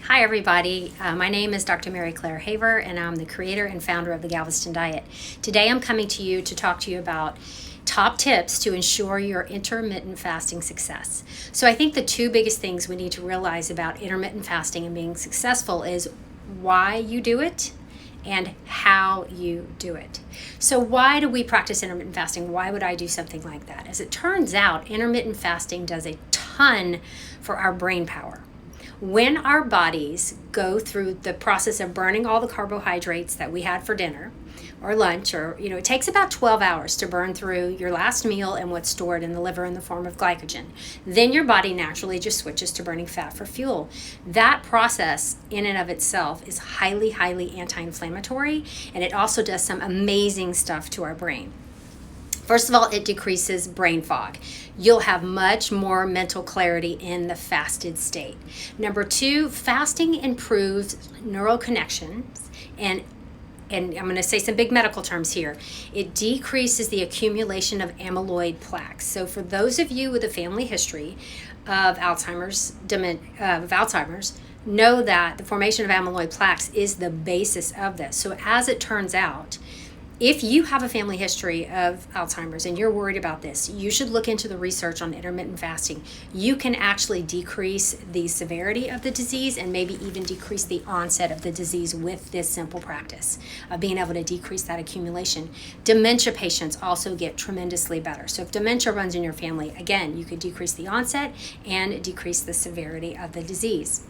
Hi everybody, my name is Dr. Mary Claire Haver and I'm the creator and founder of the Galveston Diet. Today I'm coming to you to talk to you about top tips to ensure your intermittent fasting success. So I think the two biggest things we need to realize about intermittent fasting and being successful is why you do it and how you do it. So why do we practice intermittent fasting? Why would I do something like that? As it turns out, intermittent fasting does a ton for our brain power. When our bodies go through the process of burning all the carbohydrates that we had for dinner or lunch, or it takes about 12 hours to burn through your last meal and what's stored in the liver in the form of glycogen. Then your body naturally just switches to burning fat for fuel. That process in and of itself is highly, highly anti-inflammatory, and it also does some amazing stuff to our brain. First of all, it decreases brain fog. You'll have much more mental clarity in the fasted state. Number two, fasting improves neural connections and I'm going to say some big medical terms here. It decreases the accumulation of amyloid plaques. So for those of you with a family history of Alzheimer's, know that the formation of amyloid plaques is the basis of this. So as it turns out, if you have a family history of Alzheimer's and you're worried about this, you should look into the research on intermittent fasting. You can actually decrease the severity of the disease and maybe even decrease the onset of the disease with this simple practice of being able to decrease that accumulation. Dementia patients also get tremendously better. So if dementia runs in your family, again, you could decrease the onset and decrease the severity of the disease.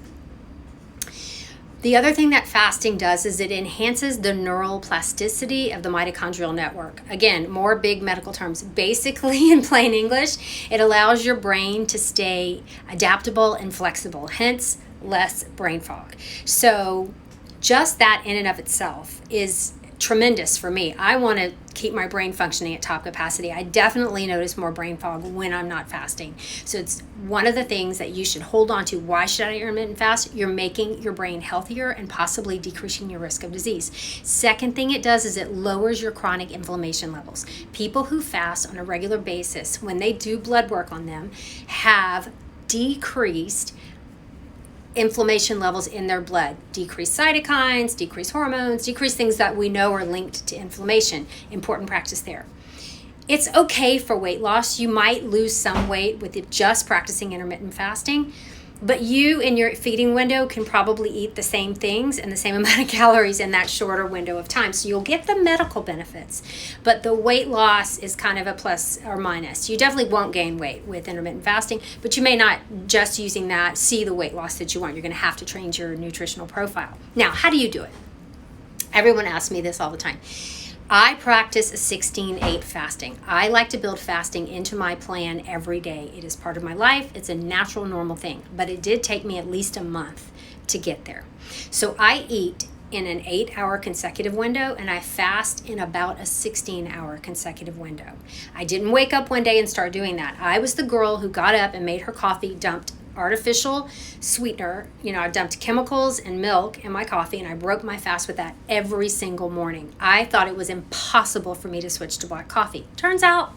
The other thing that fasting does is it enhances the neural plasticity of the mitochondrial network. Again, more big medical terms. Basically, in plain English, it allows your brain to stay adaptable and flexible, hence less brain fog. So just that in and of itself is tremendous for me. I want to keep my brain functioning at top capacity. I definitely notice more brain fog when I'm not fasting. So it's one of the things that you should hold on to. Why should I intermittent fast? You're making your brain healthier and possibly decreasing your risk of disease. Second thing it does is it lowers your chronic inflammation levels. People who fast on a regular basis, when they do blood work on them, have decreased inflammation levels in their blood, decrease cytokines, decrease hormones, decrease things that we know are linked to inflammation. Important practice there. It's okay for weight loss. You might lose some weight with it just practicing intermittent fasting, but you in your feeding window can probably eat the same things and the same amount of calories in that shorter window of time. So you'll get the medical benefits, but the weight loss is kind of a plus or minus. You definitely won't gain weight with intermittent fasting, but you may not just using that see the weight loss that you want. You're going to have to change your nutritional profile. Now, how do you do it? Everyone asks me this all the time. I practice a 16-8 fasting. I like to build fasting into my plan every day. It is part of my life. It's a natural, normal thing. But it did take me at least a month to get there. So I eat in an 8-hour consecutive window and I fast in about a 16-hour consecutive window. I didn't wake up one day and start doing that. I was the girl who got up and made her coffee, dumped artificial sweetener. I dumped chemicals and milk in my coffee and I broke my fast with that every single morning. I thought it was impossible for me to switch to black coffee. Turns out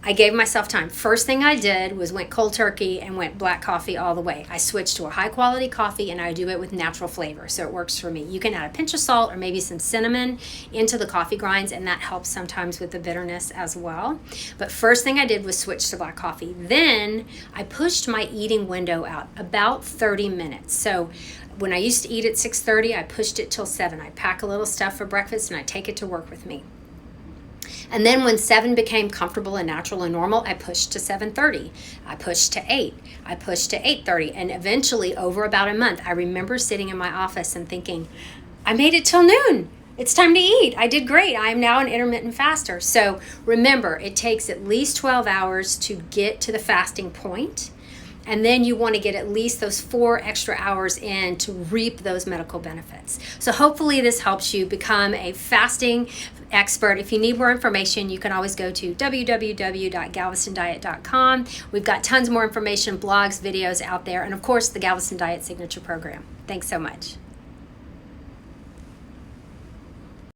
I gave myself time. First thing I did was went cold turkey and went black coffee all the way. I switched to a high quality coffee and I do it with natural flavor, so it works for me. You can add a pinch of salt or maybe some cinnamon into the coffee grinds, and that helps sometimes with the bitterness as well. But first thing I did was switch to black coffee. Then I pushed my eating window out about 30 minutes. So when I used to eat at 6:30, I pushed it till 7. I pack a little stuff for breakfast and I take it to work with me. And then when 7 became comfortable and natural and normal, I pushed to 7:30. I pushed to 8. I pushed to 8:30. And eventually, over about a month, I remember sitting in my office and thinking, I made it till noon. It's time to eat. I did great. I am now an intermittent faster. So remember, it takes at least 12 hours to get to the fasting point. And then you want to get at least those 4 extra hours in to reap those medical benefits. So hopefully this helps you become a fasting expert. If you need more information, you can always go to www.galvestondiet.com. We've got tons more information, blogs, videos out there, and of course the Galveston Diet Signature Program. Thanks so much.